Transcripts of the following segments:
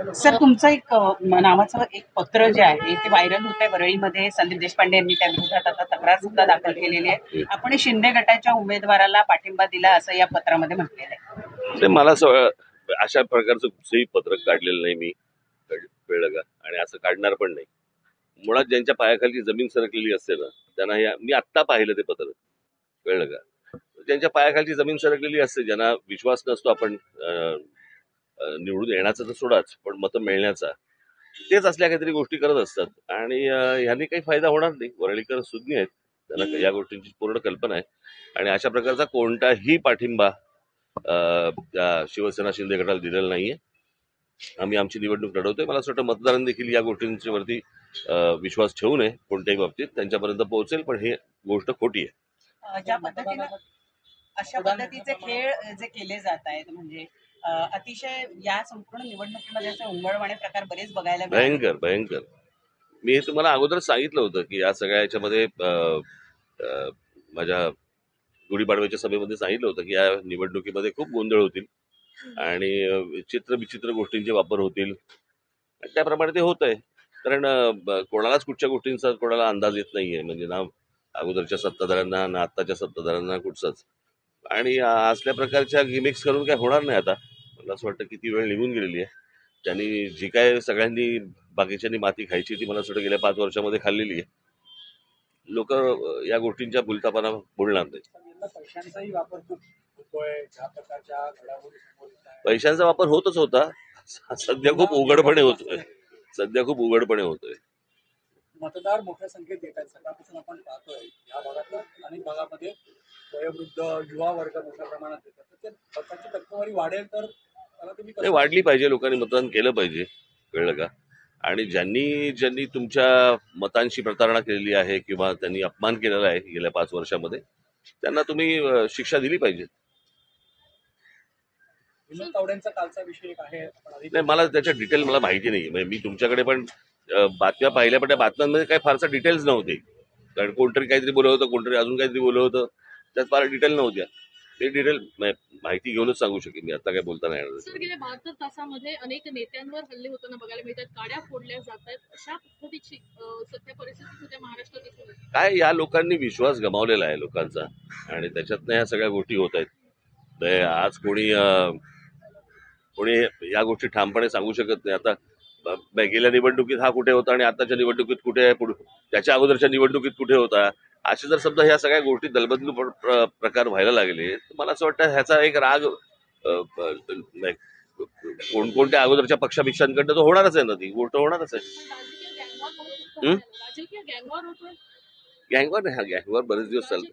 Sir तुमचं एक नावाचं एक पत्र जे आहे ते व्हायरल होत आहे वरळीमध्ये. संदीप देशपांडे यांनी त्या विरोधात आता तक्रार सुद्धा दाखल केलेली आहे. आपण शिंदे गटाच्या उमेदवाराला पाठिंबा दिला असं या पत्रामध्ये म्हटलेलं आहे. ते मला अशा प्रकारचं कुठचंही पत्रक काढलेलं नाही मी. कळलं का? आणि असं काढणार पण नाही. मुळात ज्यांच्या पायाखाली जमीन सरकलेली असते ना त्यांना मी आत्ता पाहिलं ते पत्र. कळलं का? ज्यांच्या पायाखालची जमीन सरकलेली असते, ज्यांना विश्वास नसतो आपण निवडून येण्याचा तर सोडाच, पण मतं मिळण्याचा, तेच असल्या काहीतरी गोष्टी करत असतात. आणि ह्यांनी काही फायदा होणार नाही. वरळीकर सुज्ञ आहेत, त्यांना या गोष्टींची पूर्ण कल्पना आहे. आणि अशा प्रकारचा कोणताही पाठिंबा त्या शिवसेना शिंदे गटाला दिलेला नाहीये. आम्ही आमची निवडणूक लढवतोय. मला असं वाटतं मतदारांनी देखील या गोष्टींच्या वरती विश्वास ठेवू नये. कोणत्याही बाबतीत त्यांच्यापर्यंत पोहोचेल, पण ही गोष्ट खोटी आहे. ज्या पद्धतीने अशा पद्धतीचे खेळ जे केले जात आहेत, म्हणजे अतिशय या संपूर्ण निवडणुकीमध्ये असे उंबळवाणे प्रकार बरेच बघायला भयंकर भयंकर. मी हे तुम्हाला अगोदर सांगितलं होतं की या सगळ्या याच्यामध्ये माझ्या गुढीपाडव्याच्या सभेमध्ये सांगितलं होतं की या निवडणुकीमध्ये खूप गोंधळ होतील आणि विचित्र विचित्र गोष्टींचे वापर होतील. त्याप्रमाणे ते होत आहे. कारण कोणालाच कुठच्या गोष्टींचा कोणाला अंदाज येत नाहीये, म्हणजे ना अगोदरच्या सत्ताधाऱ्यांना ना आत्ताच्या सत्ताधाऱ्यांना कुठचाच. आणि असल्या प्रकारच्या गिमिक्स करून काय होणार नाही. आता मला असं वाटतं किती वेळ निघून गेलेली आहे. त्यांनी जी काय सगळ्यांनी बाकीच्यांनी माती खायची ती मला असं गेल्या 5 वर्षामध्ये खाल्लेली आहे. लोक या गोष्टींच्या भुलतापणा बोलणार नाही. पैशांचा वापर होतच होता. सध्या खूप उघडपणे होतोय. मतदार मोठ्या संख्येत येत आहेत. सकाळपासून आपण पाहतोय या भागात अनेक भागामध्ये वयोवृद्ध युवा वर्ग मोठ्या प्रमाणात येतात. तर ते मतांची टक्केवारी वाढेल तर तुम्ही वाढली पाहिजे. लोकांनी मतदान केलं पाहिजे. कळलं का? आणि ज्यांनी तुमच्या मतांशी प्रतारणा केलेली आहे किंवा त्यांनी अपमान केलेला आहे गेल्या 5 वर्षामध्ये, त्यांना तुम्ही शिक्षा दिली पाहिजे. विनोद तावडेंचा कालचा विषय आहे. नाही, मला त्याच्या डिटेल मला माहिती नाही. म्हणजे मी तुमच्याकडे पण बातम्या पाहिल्या, पण त्या बातम्यांमध्ये काही फारसा डिटेल्स नव्हते. कारण कोणतरी काहीतरी बोलत होतं, कोणतरी अजून काहीतरी बोलत होतं. त्यात फार डिटेल नव्हत्या. ते डिटेल माहिती घेऊनच सांगू शकेन मी. आता काय बोलता नाही येणार. सर, गेल्या 72 तासामध्ये अनेक नेत्यांवर हल्ले होताना बघायला मिळतात. गाड्या फोडल्या जात आहेत. अशा पद्धतीची सध्या परिस्थिती सध्या महाराष्ट्रात दिसून येते. काय या लोकांनी विश्वास गमावलेला आहे लोकांचा, आणि त्याच्यातनं ह्या सगळ्या गोष्टी होत आहेत. आज कोणी या गोष्टी ठामपणे सांगू शकत नाही. आता गेल्या निवडणुकीत हा कुठे होता आणि आताच्या निवडणुकीत कुठे आहे, त्याच्या अगोदरच्या निवडणुकीत कुठे होता, असे जर समजा ह्या सगळ्या गोष्टी दलबदलू प्रकार व्हायला लागले, तर मला असं वाटतं ह्याचा एक राग कोणकोणत्या अगोदरच्या पक्षापेक्षांकडनं तो होणारच आहे ना. ती गोष्ट होणारच आहे. गँगवर नाही, गँगवर बरेच दिवस चालतं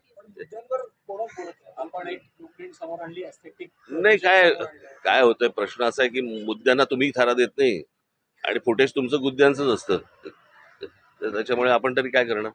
नाही. काय होतंय, प्रश्न असा आहे की मुद्द्यांना तुम्ही थारा देत नाही आणि फुटेज तुमचं मुद्द्यांचंच असतं. त्याच्यामुळे आपण तरी काय करणार.